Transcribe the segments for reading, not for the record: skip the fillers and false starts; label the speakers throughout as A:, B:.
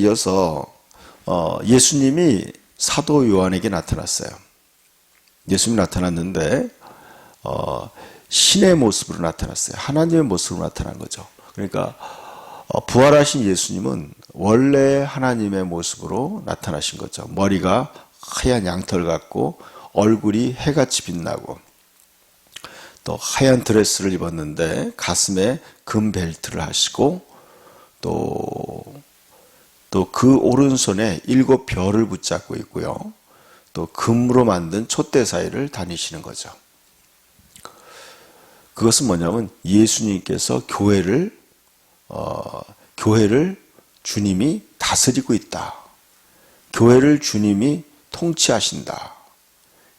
A: 이어서 예수님이 사도 요한에게 나타났어요. 예수님이 나타났는데 신의 모습으로 나타났어요. 하나님의 모습으로 나타난 거죠. 그러니까 부활하신 예수님은 원래 하나님의 모습으로 나타나신 거죠. 머리가 하얀 양털 같고 얼굴이 해같이 빛나고 또 하얀 드레스를 입었는데 가슴에 금 벨트를 하시고 또 그 오른손에 7 별을 붙잡고 있고요. 또 금으로 만든 촛대 사이를 다니시는 거죠. 그것은 뭐냐면 예수님께서 교회를 주님이 다스리고 있다. 교회를 주님이 통치하신다.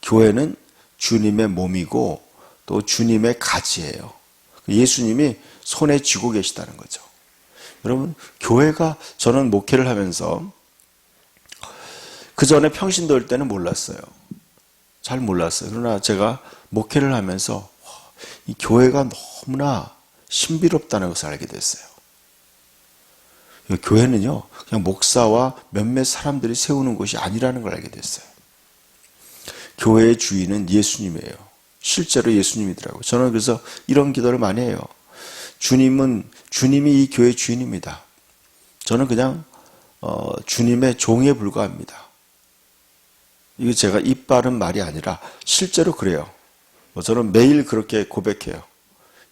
A: 교회는 주님의 몸이고 또 주님의 가지예요. 예수님이 손에 쥐고 계시다는 거죠. 여러분, 교회가, 저는 목회를 하면서 그 전에 평신도일 때는 몰랐어요. 잘 몰랐어요. 그러나 제가 목회를 하면서 이 교회가 너무나 신비롭다는 것을 알게 됐어요. 교회는요, 그냥 목사와 몇몇 사람들이 세우는 것이 아니라는 걸 알게 됐어요. 교회의 주인은 예수님이에요. 실제로 예수님이더라고요. 저는 그래서 이런 기도를 많이 해요. 주님이 이 교회의 주인입니다. 저는 그냥 주님의 종에 불과합니다. 이게 제가 입 바른 말이 아니라 실제로 그래요. 저는 매일 그렇게 고백해요.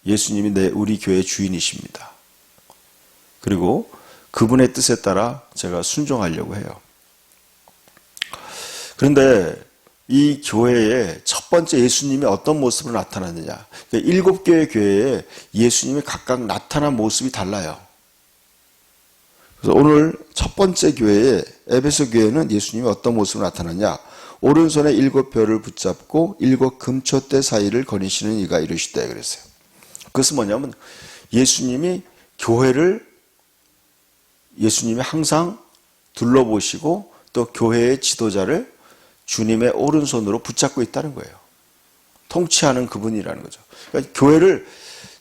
A: 예수님이 우리 교회의 주인이십니다. 그리고 그분의 뜻에 따라 제가 순종하려고 해요. 그런데 이 교회의 첫 번째 예수님이 어떤 모습으로 나타났느냐. 그러니까 7개의 교회에 예수님이 각각 나타난 모습이 달라요. 그래서 오늘 첫 번째 교회에, 에베소 교회는 예수님이 어떤 모습으로 나타났냐. 오른손에 7 별을 붙잡고 7 금촛대 사이를 거니시는 이가 이르시되 그랬어요. 그것은 뭐냐면 예수님이 항상 둘러보시고 또 교회의 지도자를 주님의 오른손으로 붙잡고 있다는 거예요. 통치하는 그분이라는 거죠. 그러니까 교회를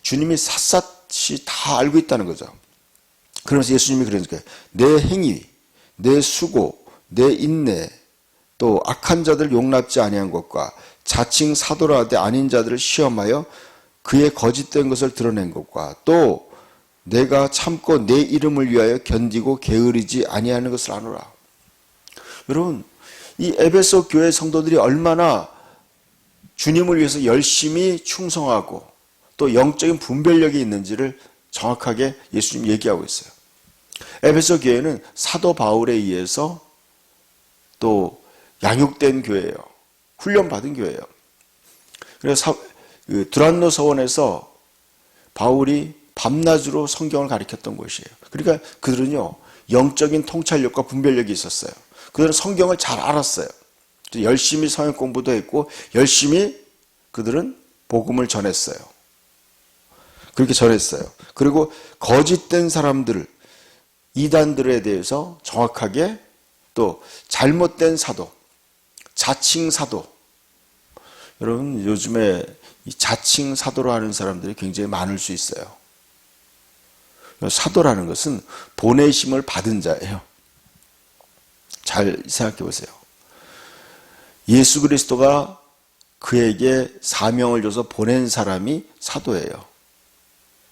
A: 주님이 샅샅이 다 알고 있다는 거죠. 그러면서 예수님이 그러니까 내 행위, 내 수고, 내 인내, 또 악한 자들 용납지 아니한 것과 자칭 사도라 하되 아닌 자들을 시험하여 그의 거짓된 것을 드러낸 것과 또 내가 참고 내 이름을 위하여 견디고 게으르지 아니하는 것을 아노라. 여러분, 이 에베소 교회 성도들이 얼마나 주님을 위해서 열심히 충성하고 또 영적인 분별력이 있는지를 정확하게 예수님 얘기하고 있어요. 에베소 교회는 사도 바울에 의해서 또 양육된 교회예요. 훈련받은 교회예요. 그래서 두란노 서원에서 바울이 밤낮으로 성경을 가르쳤던 곳이에요. 그러니까 그들은요, 영적인 통찰력과 분별력이 있었어요. 그들은 성경을 잘 알았어요. 열심히 성경 공부도 했고 열심히 그들은 복음을 전했어요. 그렇게 전했어요. 그리고 거짓된 사람들, 이단들에 대해서 정확하게 또 잘못된 사도, 자칭 사도. 여러분, 요즘에 이 자칭 사도로 하는 사람들이 굉장히 많을 수 있어요. 사도라는 것은 보내심을 받은 자예요. 잘 생각해 보세요. 예수 그리스도가 그에게 사명을 줘서 보낸 사람이 사도예요.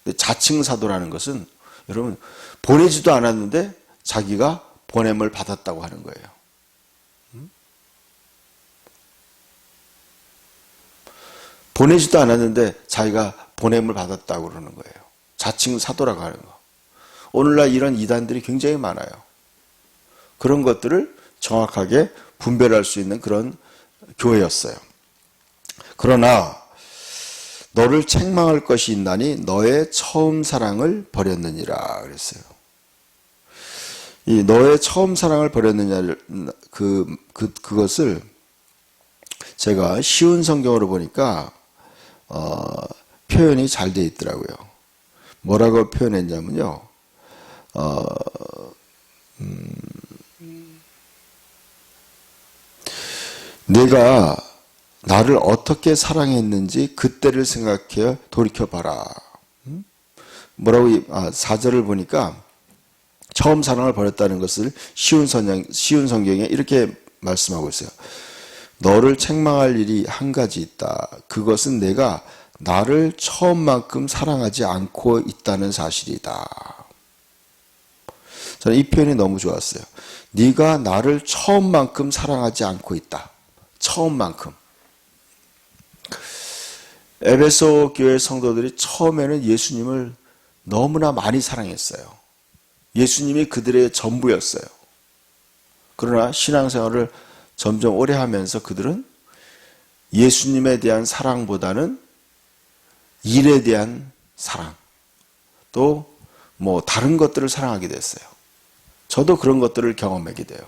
A: 근데 자칭 사도라는 것은 여러분 보내지도 않았는데 자기가 보냄을 받았다고 하는 거예요. 보내지도 않았는데 자기가 보냄을 받았다고 그러는 거예요. 자칭 사도라고 하는 거. 오늘날 이런 이단들이 굉장히 많아요. 그런 것들을 정확하게 분별할 수 있는 그런 교회였어요. 그러나 너를 책망할 것이 있나니 너의 처음 사랑을 버렸느니라 그랬어요. 이 너의 처음 사랑을 버렸느냐를 그것을 제가 쉬운 성경으로 보니까 표현이 잘 돼 있더라고요. 뭐라고 표현했냐면요. 내가 나를 어떻게 사랑했는지 그때를 생각해 돌이켜봐라. 뭐라고 4절을 보니까 처음 사랑을 버렸다는 것을 쉬운 성경에 이렇게 말씀하고 있어요. 너를 책망할 일이 한 가지 있다. 그것은 내가 나를 처음만큼 사랑하지 않고 있다는 사실이다. 저는 이 표현이 너무 좋았어요. 네가 나를 처음만큼 사랑하지 않고 있다. 처음만큼. 에베소 교회 성도들이 처음에는 예수님을 너무나 많이 사랑했어요. 예수님이 그들의 전부였어요. 그러나 신앙생활을 점점 오래 하면서 그들은 예수님에 대한 사랑보다는 일에 대한 사랑, 또 뭐 다른 것들을 사랑하게 됐어요. 저도 그런 것들을 경험하게 돼요.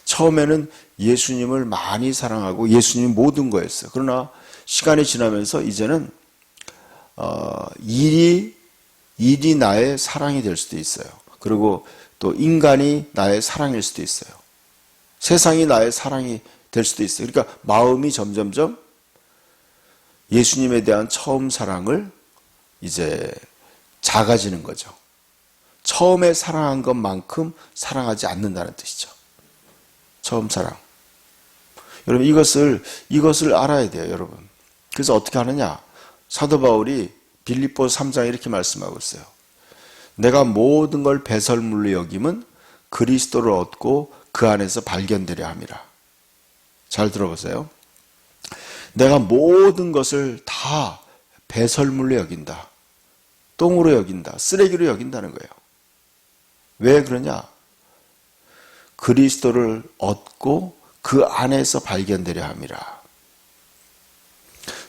A: 처음에는 예수님을 많이 사랑하고 예수님이 모든 거였어요. 그러나 시간이 지나면서 이제는 일이 나의 사랑이 될 수도 있어요. 그리고 또 인간이 나의 사랑일 수도 있어요. 세상이 나의 사랑이 될 수도 있어요. 그러니까 마음이 점점점 예수님에 대한 처음 사랑을 이제 작아지는 거죠. 처음에 사랑한 것만큼 사랑하지 않는다는 뜻이죠. 처음 사랑. 여러분 이것을 알아야 돼요, 여러분. 그래서 어떻게 하느냐? 사도 바울이 빌립보서 3장에 이렇게 말씀하고 있어요. 내가 모든 걸 배설물로 여김은 그리스도를 얻고 그 안에서 발견되려 함이라. 잘 들어보세요. 내가 모든 것을 다 배설물로 여긴다. 똥으로 여긴다. 쓰레기로 여긴다는 거예요. 왜 그러냐? 그리스도를 얻고 그 안에서 발견되려 함이라.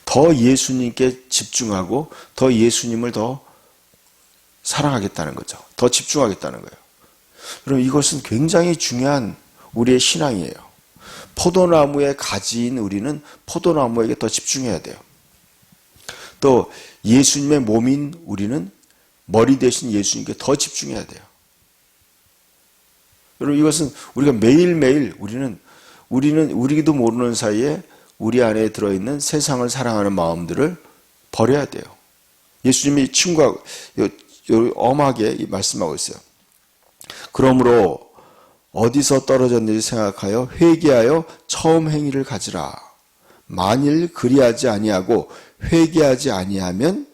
A: 더 예수님께 집중하고 더 예수님을 더 사랑하겠다는 거죠. 더 집중하겠다는 거예요. 여러분 이것은 굉장히 중요한 우리의 신앙이에요. 포도나무의 가지인 우리는 포도나무에게 더 집중해야 돼요. 또 예수님의 몸인 우리는 머리 대신 예수님께 더 집중해야 돼요. 여러분 이것은 우리가 매일매일 우리도 모르는 사이에 우리 안에 들어있는 세상을 사랑하는 마음들을 버려야 돼요. 예수님이 엄하게 말씀하고 있어요. 그러므로 어디서 떨어졌는지 생각하여 회개하여 처음 행위를 가지라. 만일 그리하지 아니하고 회개하지 아니하면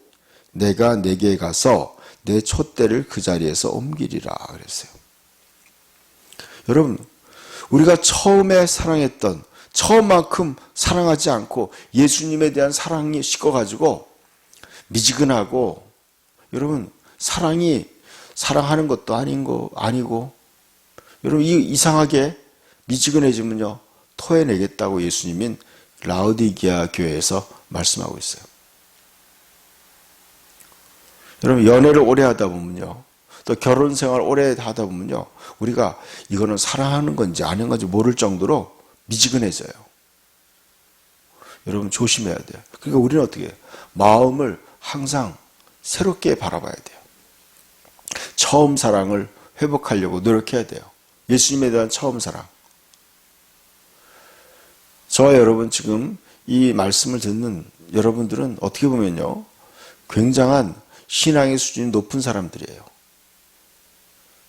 A: 내가 내게 가서 내 촛대를 그 자리에서 옮기리라 그랬어요. 여러분 우리가 처음에 사랑했던 처음만큼 사랑하지 않고 예수님에 대한 사랑이 식어가지고 미지근하고 여러분 사랑하는 것도 아니고 여러분 이상하게 미지근해지면요 토해내겠다고 예수님은 라오디게아 교회에서 말씀하고 있어요. 여러분 연애를 오래 하다 보면요 또 결혼 생활 오래 하다 보면요 우리가 이거는 사랑하는 건지 아닌 건지 모를 정도로 미지근해져요. 여러분 조심해야 돼요. 그러니까 우리는 어떻게 해요? 마음을 항상 새롭게 바라봐야 돼요. 처음 사랑을 회복하려고 노력해야 돼요. 예수님에 대한 처음 사랑. 저와 여러분 지금 이 말씀을 듣는 여러분들은 어떻게 보면요 굉장한 신앙의 수준이 높은 사람들이에요.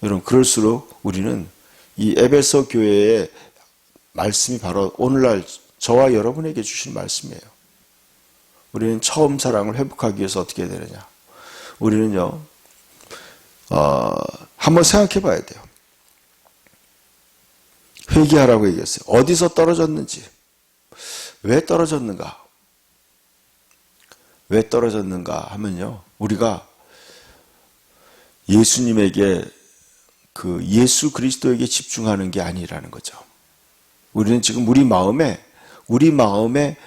A: 여러분 그럴수록 우리는 이 에베소 교회의 말씀이 바로 오늘날 저와 여러분에게 주신 말씀이에요. 우리는 처음 사랑을 회복하기 위해서 어떻게 해야 되느냐? 우리는요 한번 생각해 봐야 돼요. 회개하라고 얘기했어요. 어디서 떨어졌는지, 왜 떨어졌는가? 왜 떨어졌는가 하면요 우리가 예수님에게 예수 그리스도에게 집중하는 게 아니라는 거죠. 우리는 지금 우리 마음에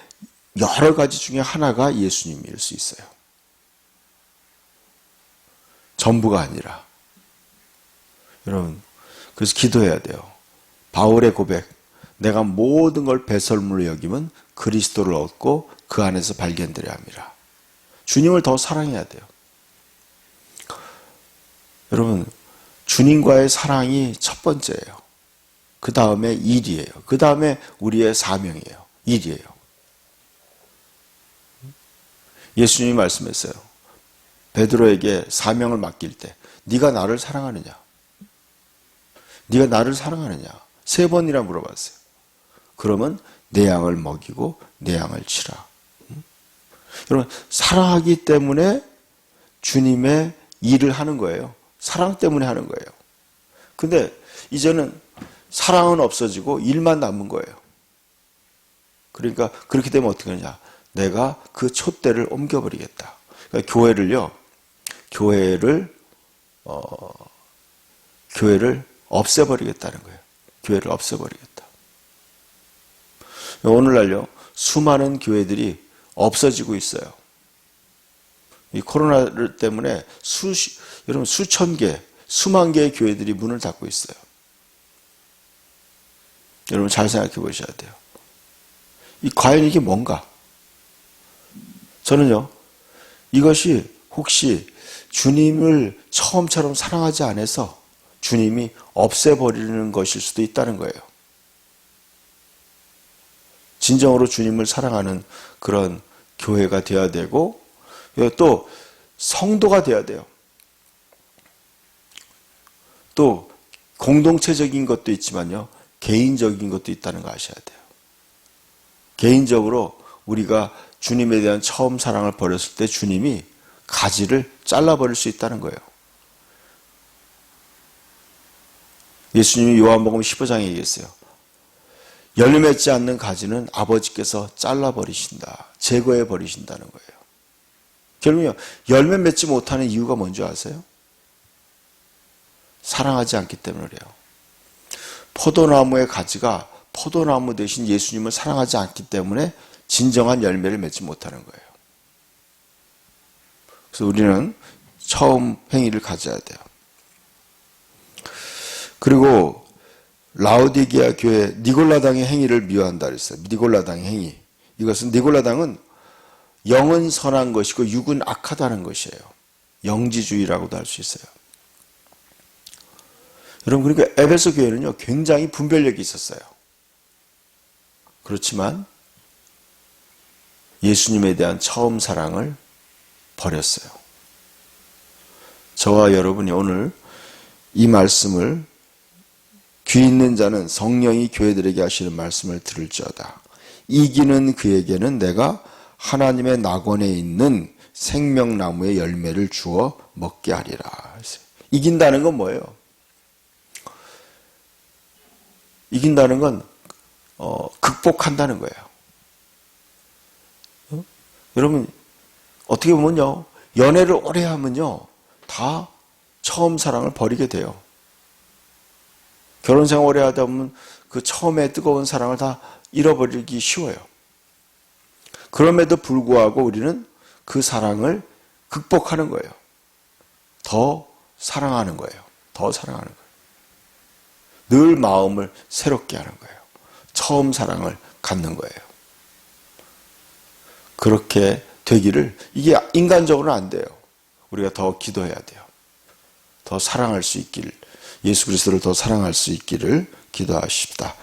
A: 여러 가지 중에 하나가 예수님일 수 있어요. 전부가 아니라. 여러분 그래서 기도해야 돼요. 바울의 고백, 내가 모든 걸 배설물로 여기면 그리스도를 얻고 그 안에서 발견되려 함이라. 주님을 더 사랑해야 돼요. 여러분 주님과의 사랑이 첫 번째예요. 그 다음에 일이에요. 그 다음에 우리의 사명이에요. 일이에요. 예수님이 말씀했어요. 베드로에게 사명을 맡길 때 네가 나를 사랑하느냐? 네가 나를 사랑하느냐? 3번이나 물어봤어요. 그러면 내 양을 먹이고 내 양을 치라. 여러분, 사랑하기 때문에 주님의 일을 하는 거예요. 사랑 때문에 하는 거예요. 근데 이제는 사랑은 없어지고 일만 남은 거예요. 그러니까 그렇게 되면 어떻게 하느냐? 내가 그 촛대를 옮겨버리겠다. 그러니까 교회를 없애버리겠다는 거예요. 교회를 없애버리겠다. 오늘날요, 수많은 교회들이 없어지고 있어요. 이 코로나 때문에 여러분 수천 개, 수만 개의 교회들이 문을 닫고 있어요. 여러분 잘 생각해 보셔야 돼요. 과연 이게 뭔가? 저는요, 이것이 혹시 주님을 처음처럼 사랑하지 않아서 주님이 없애버리는 것일 수도 있다는 거예요. 진정으로 주님을 사랑하는 그런 교회가 되어야 되고, 또 성도가 되어야 돼요. 또 공동체적인 것도 있지만요, 개인적인 것도 있다는 거 아셔야 돼요. 개인적으로 우리가 주님에 대한 처음 사랑을 버렸을 때 주님이 가지를 잘라버릴 수 있다는 거예요. 예수님이 요한복음 15장에 얘기했어요. 열매 맺지 않는 가지는 아버지께서 잘라버리신다. 제거해버리신다는 거예요. 결국은요, 열매 맺지 못하는 이유가 뭔지 아세요? 사랑하지 않기 때문에 그래요. 포도나무의 가지가 포도나무 대신 예수님을 사랑하지 않기 때문에 진정한 열매를 맺지 못하는 거예요. 그래서 우리는 처음 행위를 가져야 돼요. 그리고 라오디게아 교회 니골라당의 행위를 미워한다 그랬어요. 니골라당의 행위. 이것은 니골라당은 영은 선한 것이고 육은 악하다는 것이에요. 영지주의라고도 할 수 있어요. 여러분, 그러니까 에베소 교회는요, 굉장히 분별력이 있었어요. 그렇지만 예수님에 대한 처음 사랑을 버렸어요. 저와 여러분이 오늘 이 말씀을 귀 있는 자는 성령이 교회들에게 하시는 말씀을 들을지어다. 이기는 그에게는 내가 하나님의 낙원에 있는 생명나무의 열매를 주어 먹게 하리라. 이긴다는 건 뭐예요? 이긴다는 건 극복한다는 거예요. 여러분, 어떻게 보면요, 연애를 오래 하면요, 다 처음 사랑을 버리게 돼요. 결혼 생활 오래 하다 보면 그 처음에 뜨거운 사랑을 다 잃어버리기 쉬워요. 그럼에도 불구하고 우리는 그 사랑을 극복하는 거예요. 더 사랑하는 거예요. 더 사랑하는 거예요. 늘 마음을 새롭게 하는 거예요. 처음 사랑을 갖는 거예요. 그렇게 되기를, 이게 인간적으로는 안 돼요. 우리가 더 기도해야 돼요. 더 사랑할 수 있기를, 예수 그리스도를 더 사랑할 수 있기를 기도합시다.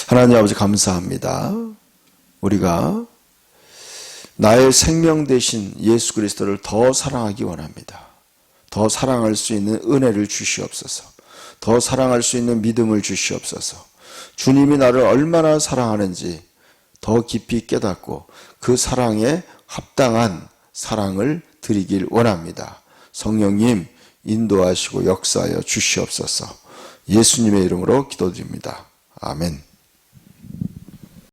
A: 하나님 아버지 감사합니다. 우리가 나의 생명 대신 예수 그리스도를 더 사랑하기 원합니다. 더 사랑할 수 있는 은혜를 주시옵소서. 더 사랑할 수 있는 믿음을 주시옵소서. 주님이 나를 얼마나 사랑하는지 더 깊이 깨닫고 그 사랑에 합당한 사랑을 드리길 원합니다. 성령님 인도하시고 역사하여 주시옵소서. 예수님의 이름으로 기도드립니다. 아멘.